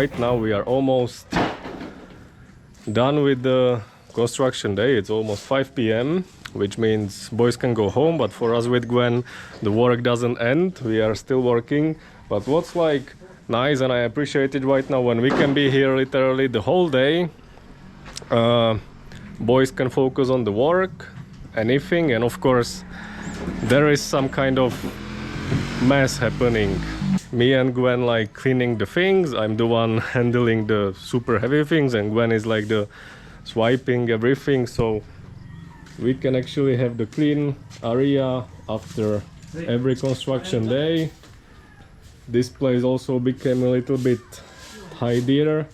right now we are almost done with the construction day. It's almost 5 p.m, which means boys can go home, but for us with Gwen, the work doesn't end. We are still working. But what's like nice, and I appreciate it right now, when we can be here literally the whole day, boys can focus on the work, anything, and of course there is some kind of mess happening. Me and Gwen like cleaning the things. I'm the one handling the super heavy things, and Gwen is like the swiping everything, so we can actually have the clean area after every construction day. This place also became a little bit tidier,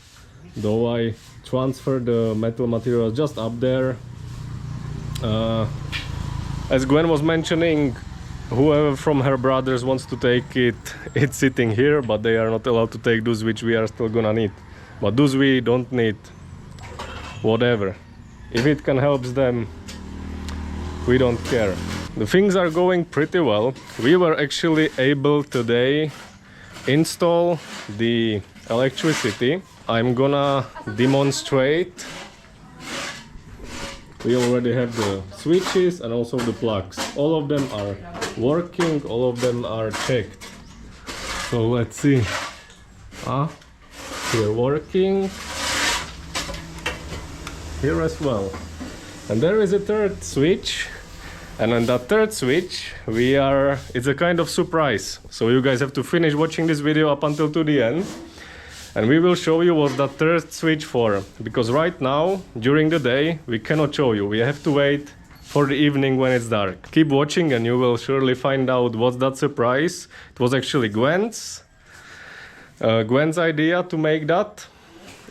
though I transferred the metal materials just up there. As Gwen was mentioning, whoever from her brothers wants to take it, it's sitting here, but they are not allowed to take those which we are still gonna need. But those we don't need, whatever. If it can help them, we don't care. The things are going pretty well. We were actually able today install the electricity. I'm gonna demonstrate. We already have the switches and also the plugs. All of them are working, all of them are checked. So let's see. Here working. Here as well. And there is a third switch. And on that third switch, it's a kind of surprise. So you guys have to finish watching this video up until to the end. And we will show you what that third switch for. Because right now, during the day, we cannot show you. We have to wait for the evening when it's dark. Keep watching and you will surely find out what's that surprise. It was actually Gwen's idea to make that.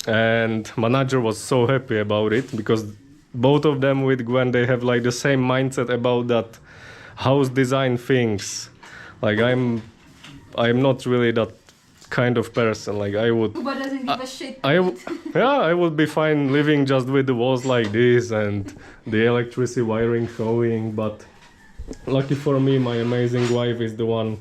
And manager was so happy about it, because both of them with Gwen, they have like the same mindset about that house design things. Like I'm not really that kind of person. Like I would, Kuba doesn't give a shit. I would be fine living just with the walls like this and the electricity wiring showing. But lucky for me, my amazing wife is the one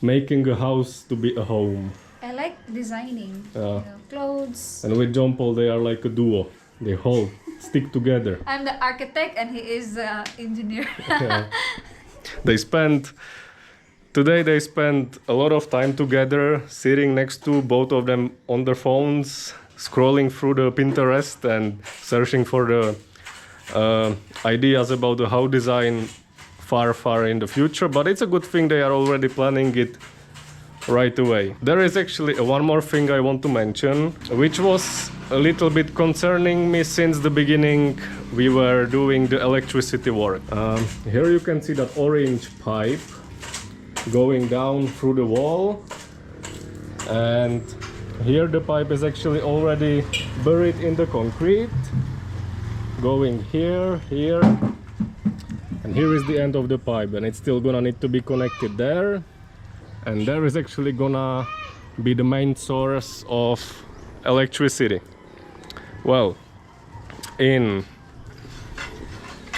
making a house to be a home. I like designing, you know, clothes. And with John Paul, they are like a duo. They all stick together. I'm the architect and he is the engineer. Yeah. Today they spent a lot of time together, sitting next to both of them on their phones, scrolling through the Pinterest and searching for the ideas about the house design far in the future. But it's a good thing they are already planning it right away. There is actually one more thing I want to mention, which was a little bit concerning me since the beginning we were doing the electricity work. Here you can see that orange pipe going down through the wall, and here the pipe is actually already buried in the concrete, going here, and here is the end of the pipe, and it's still gonna need to be connected there. And there is actually gonna be the main source of electricity. Well,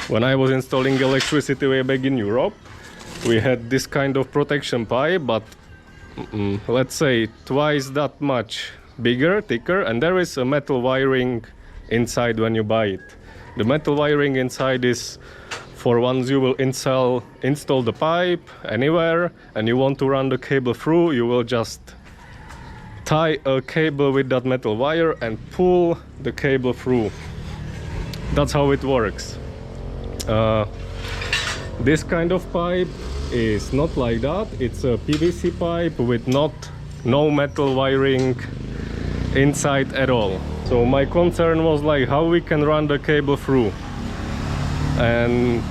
when I was installing electricity way back in Europe, we had this kind of protection pipe, but let's say twice that much bigger, thicker, and there is a metal wiring inside when you buy it. The metal wiring inside is for once you will install the pipe anywhere and you want to run the cable through, you will just tie a cable with that metal wire and pull the cable through. That's how it works. This kind of pipe is not like that. It's a PVC pipe with no metal wiring inside at all. So my concern was like how we can run the cable through, and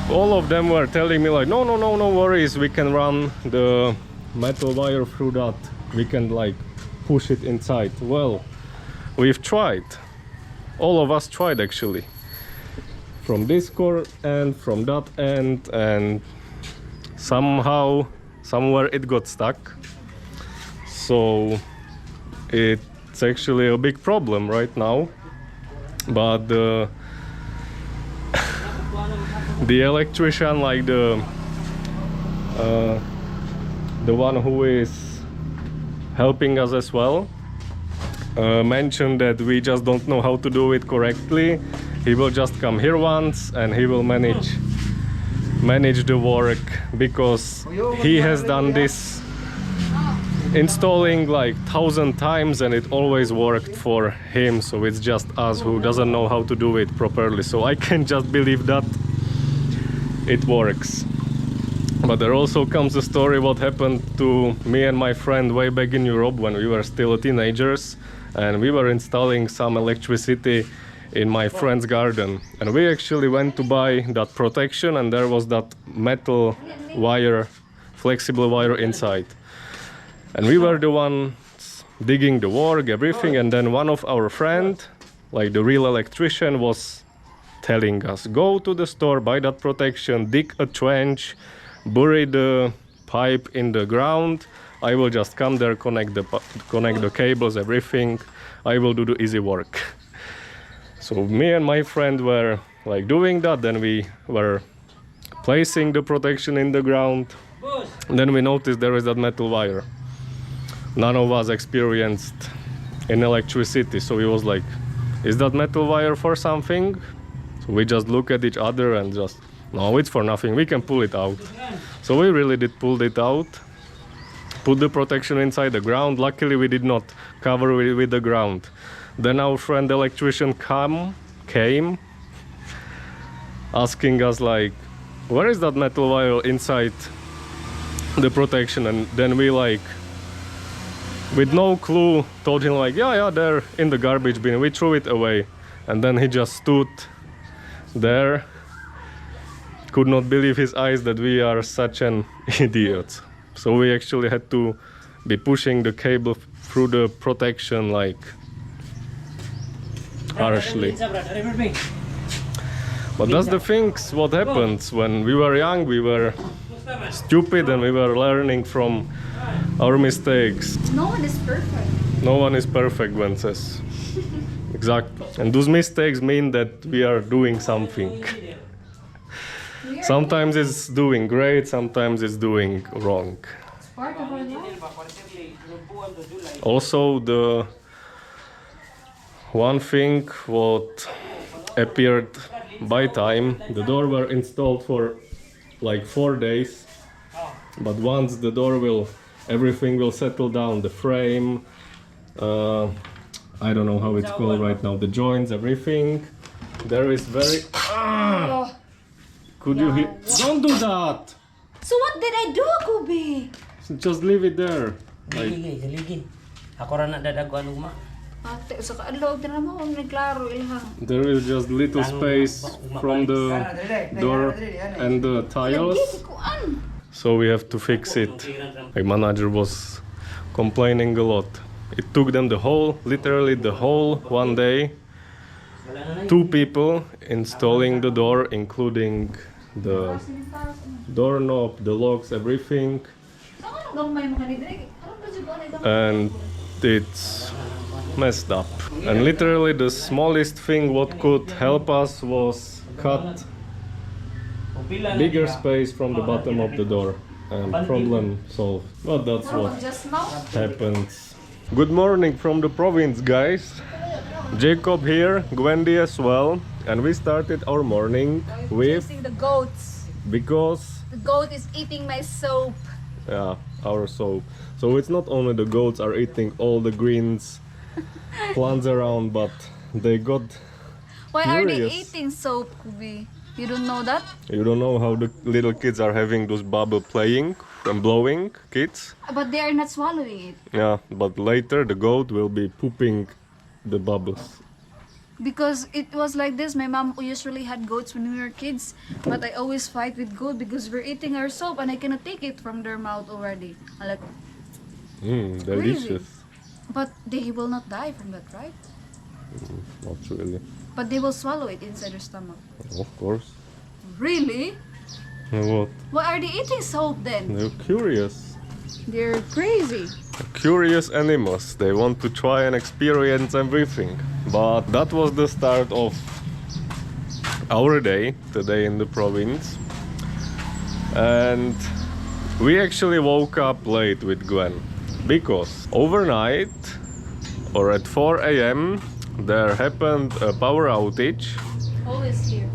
all of them were telling me like no worries, we can run the metal wire through that, we can like push it inside. Well, we've tried, all of us tried actually, from this core and from that end, and somewhere it got stuck. So it's actually a big problem right now. But the electrician, like the one who is helping us as well, mentioned that we just don't know how to do it correctly. He will just come here once and he will manage the work, because he has done this installing like 1,000 times and it always worked for him. So it's just us who doesn't know how to do it properly. So I can just believe that it works. But there also comes a story what happened to me and my friend way back in Europe when we were still teenagers, and we were installing some electricity in my friend's garden, and we actually went to buy that protection, and there was that metal wire, flexible wire inside, and we were the ones digging the work, everything, and then one of our friend, like the real electrician, was telling us, go to the store, buy that protection, dig a trench, bury the pipe in the ground, I will just come there, connect the cables, everything, I will do the easy work. So me and my friend were like doing that, then we were placing the protection in the ground, and then we noticed there is that metal wire. None of us experienced in electricity, so we was like, is that metal wire for something? So we just look at each other and just, no, it's for nothing, we can pull it out. So we really did pull it out, put the protection inside the ground. Luckily we did not cover it with the ground. Then our friend the electrician came asking us like, where is that metal wire inside the protection? And then we like, with no clue, told him like, yeah, they're in the garbage bin, we threw it away. And then he just stood there, could not believe his eyes that we are such an idiot. So we actually had to be pushing the cable through the protection like harshly. But that's the things what happens when we were young. We were stupid and we were learning from our mistakes. No one is perfect. No one is perfect, Gwen says. Exactly. And those mistakes mean that we are doing something. Sometimes it's doing great, sometimes it's doing wrong. It's part of our life. Also, the one thing what appeared by time, the door were installed for like 4 days, but once the door everything will settle down, the frame, I don't know how it's called right now, the joints, everything, there is very... Could you hit? Don't do that! So what did I do, Kubi? Just leave it there. Ligin. Ako ra na dadago luma. Ate, sa kaadlog na mo kung nagklaro ilhang. There is just little space from the door and the tiles, so we have to fix it. My manager was complaining a lot. It took them literally the whole 1 day. 2 people installing the door, including the doorknob, the locks, everything. And it's messed up. And literally the smallest thing what could help us was cut bigger space from the bottom of the door, and problem solved. But that's what happens. Good morning from the province, guys. Jacob here, Gwendy as well, and we started our morning with the goats. Because The goat is eating my soap. yeah, our soap. So it's not only the goats are eating all the greens plants around, but they got Why are they curious. eating soap, Kubi? You don't know that? You don't know how the little kids are having those bubble playing and blowing, kids. But they are not swallowing it. Yeah, but later the goat will be pooping the bubbles. Because it was like this, my mom usually had goats when we were kids, but I always fight with goat because we're eating our soap and I cannot take it from their mouth already. I'm like, Delicious. but they will not die from that, right? Not really. But they will swallow it inside their stomach. Of course. Really? What? Why are they eating soap then? They're curious. They're crazy. Curious animals. They want to try and experience everything. But that was the start of our day today in the province. And we actually woke up late with Gwen because overnight or at 4 a.m. there happened a power outage. Always here.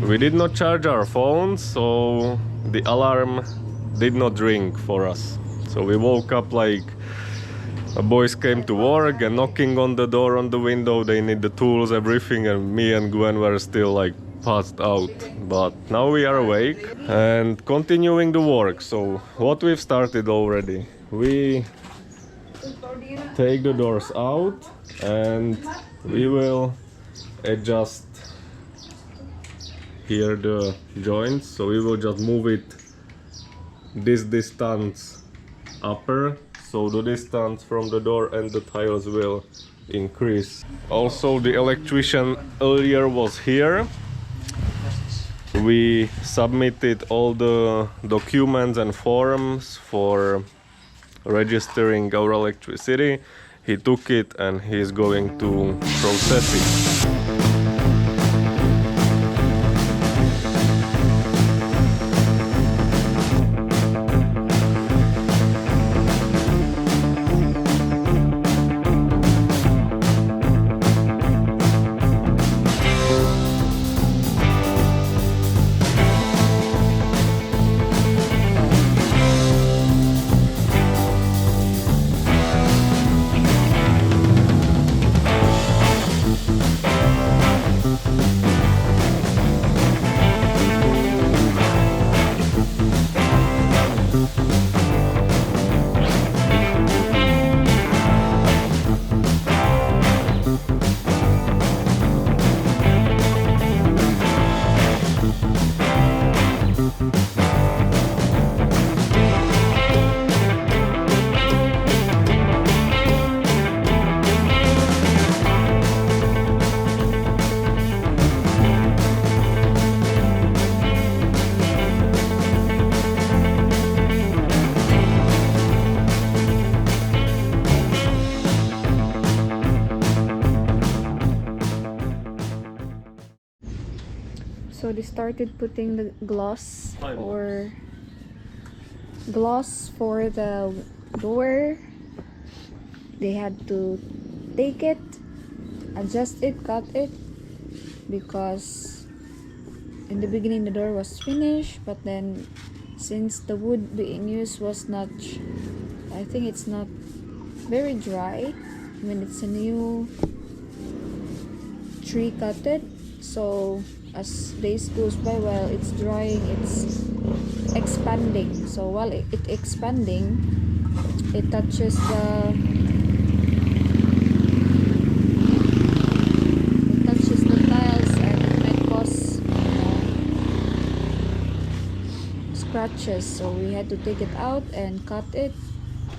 We did not charge our phones, so the alarm did not ring for us. So we woke up like boys came to work and knocking on the door, on the window. They need the tools, everything, and me and Gwen were still like passed out. But now we are awake and continuing the work. So what we've started already, we take the doors out and we will adjust here the joints. So we will just move it this distance upper, so the distance from the door and the tiles will increase. Also, the electrician earlier was here. We submitted all the documents and forms for registering our electricity. He took it and he's going to process it. So they started putting the gloss for the door. They had to take it, adjust it, cut it, because in the beginning the door was finished, but then since the wood being used was not, I think it's not very dry. I mean, it's a new tree cutted, so as days goes by, while it's drying, it's expanding. So while it expanding, it touches the tiles and it might cause scratches. So we had to take it out and cut it.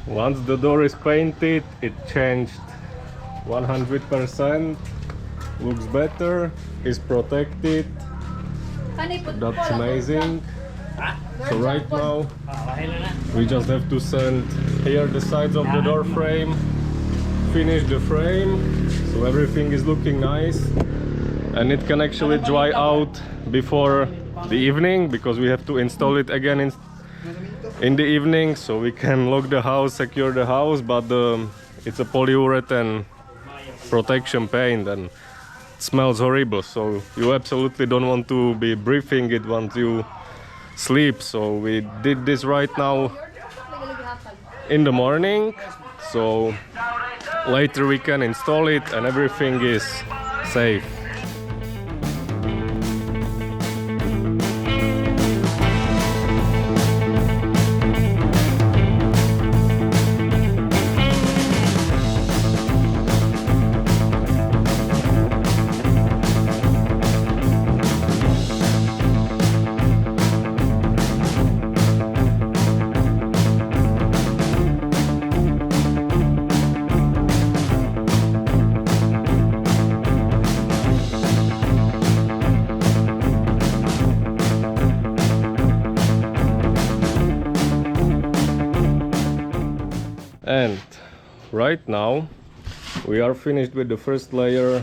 Once the door is painted, it changed 100%. Looks better, is protected. That's amazing. So right now we just have to sand here the sides of the door frame, finish the frame, so everything is looking nice, and it can actually dry out before the evening, because we have to install it again in the evening, so we can lock the house, secure the house. But it's a polyurethane protection paint and smells horrible, so you absolutely don't want to be breathing it once you sleep. So we did this right now in the morning, so later we can install it and everything is safe. And right now we are finished with the first layer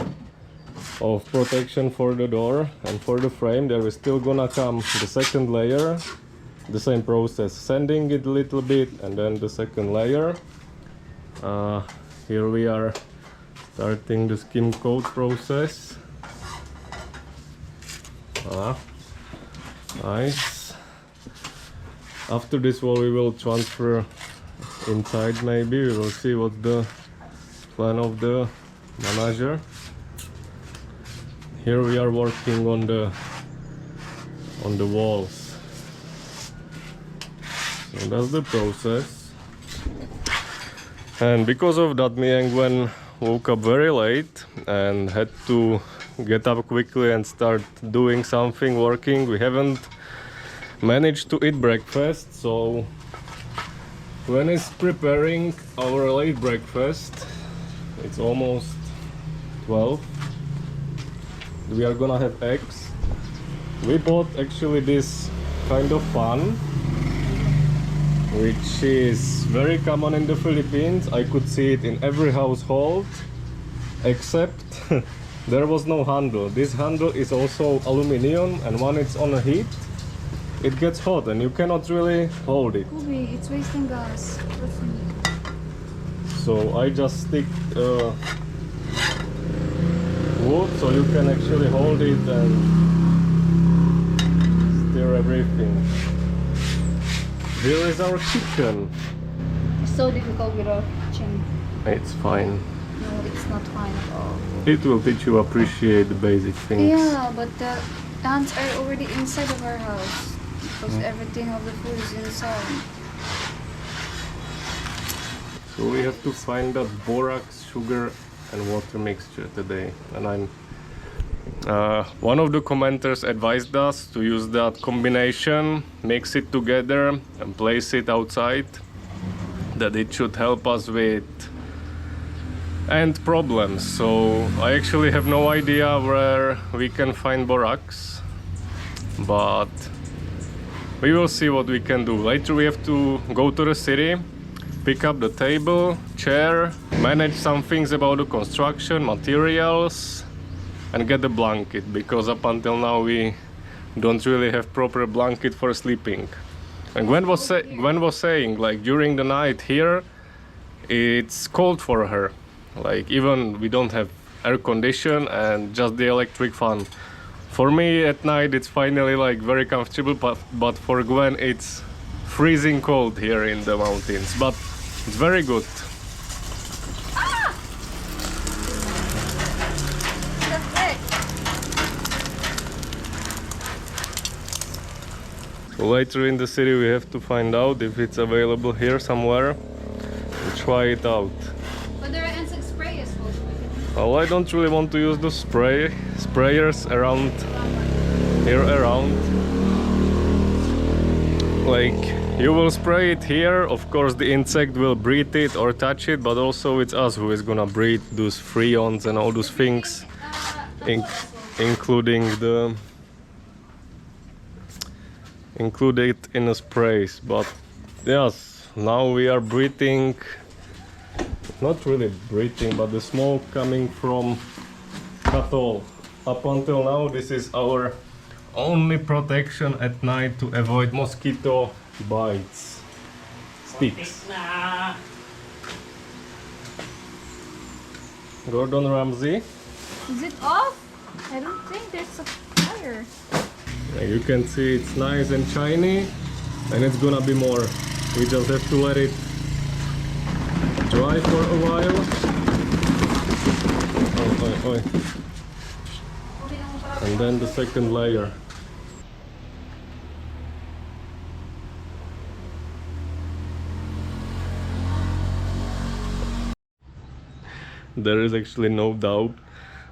of protection for the door and for the frame. There is still gonna come the second layer, the same process, sanding it a little bit and then the second layer. here we are starting the skim coat process. Nice. After this wall we will transfer inside, maybe. We will see what's the plan of the manager. Here we are working on the walls. So that's the process. And because of that, me and Gwen woke up very late and had to get up quickly and start doing something, working. We haven't managed to eat breakfast, so Gwen is preparing our late breakfast. It's almost 12. We are gonna have eggs. We bought actually this kind of pan, which is very common in the Philippines. I could see it in every household, except there was no handle. This handle is also aluminium, and when it's on a heat, it gets hot and you cannot really hold it. Kobe, it's wasting gas. So I just stick wood so you can actually hold it and stir everything. Here is our chicken. It's so difficult without kitchen. It's fine. No, it's not fine at all. It will teach you appreciate the basic things. Yeah, but the ants are already inside of our house because everything of the food is inside. So we have to find that borax, sugar and water mixture today. And I'm one of the commenters advised us to use that combination, mix it together and place it outside, that it should help us with ant problems. So I actually have no idea where we can find borax, but we will see what we can do. Later we have to go to the city, pick up the table, chair, manage some things about the construction, materials, and get a blanket, because up until now we don't really have proper blanket for sleeping. And Gwen was saying, like, during the night here it's cold for her, like even we don't have air condition and just the electric fan. For me at night it's finally like very comfortable, but for Gwen it's freezing cold here in the mountains, but it's very good. So later in the city we have to find out if it's available here somewhere and try it out. But there are insect sprayers for Well, I don't really want to use the sprayers around here around. Like, you will spray it here, of course the insect will breathe it or touch it, but also it's us who is gonna breathe those freons and all those things, include it in the sprays. But yes, now we are breathing, not really breathing, but the smoke coming from cattle. Up until now this is our only protection at night to avoid mosquito bites. Sticks. Gordon Ramsay. Is it off? I don't think there's a fire. You can see it's nice and shiny, and it's gonna be more. We just have to let it dry for a while. Oh. And then the second layer. There is actually no doubt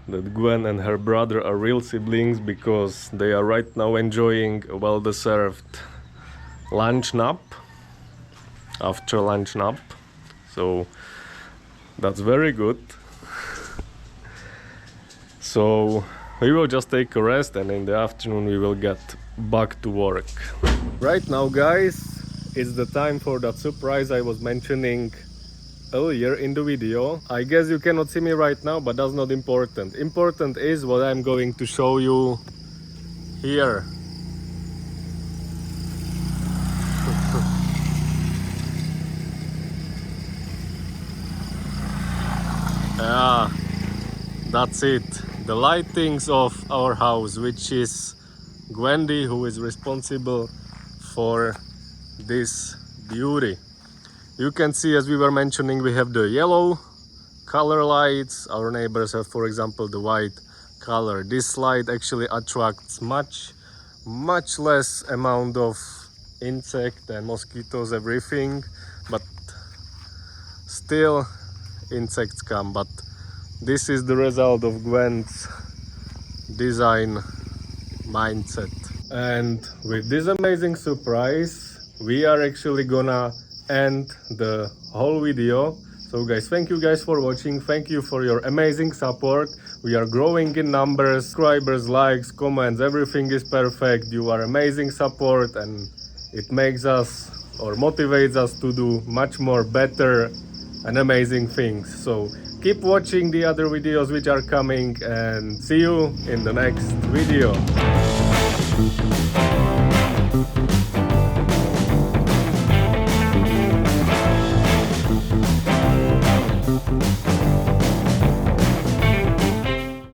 that Gwen and her brother are real siblings, because they are right now enjoying a well-deserved lunch nap, after lunch nap. So that's very good. So we will just take a rest, and in the afternoon we will get back to work. Right now, guys, it's the time for that surprise I was mentioning earlier in the video. I guess you cannot see me right now, but that's not important. Important is what I'm going to show you here. That's it. The lightings of our house, which is Gwendy, who is responsible for this beauty. You can see, as we were mentioning, we have the yellow color lights. Our neighbors have, for example, the white color. This light actually attracts much less amount of insect and mosquitoes, everything, but still insects come. But this is the result of Gwen's design mindset. And with this amazing surprise, we are actually gonna end the whole video. So guys, thank you guys for watching. Thank you for your amazing support. We are growing in numbers, subscribers, likes, comments, everything is perfect. You are amazing support, and it makes us or motivates us to do much more better and amazing things. So keep watching the other videos which are coming, and see you in the next video.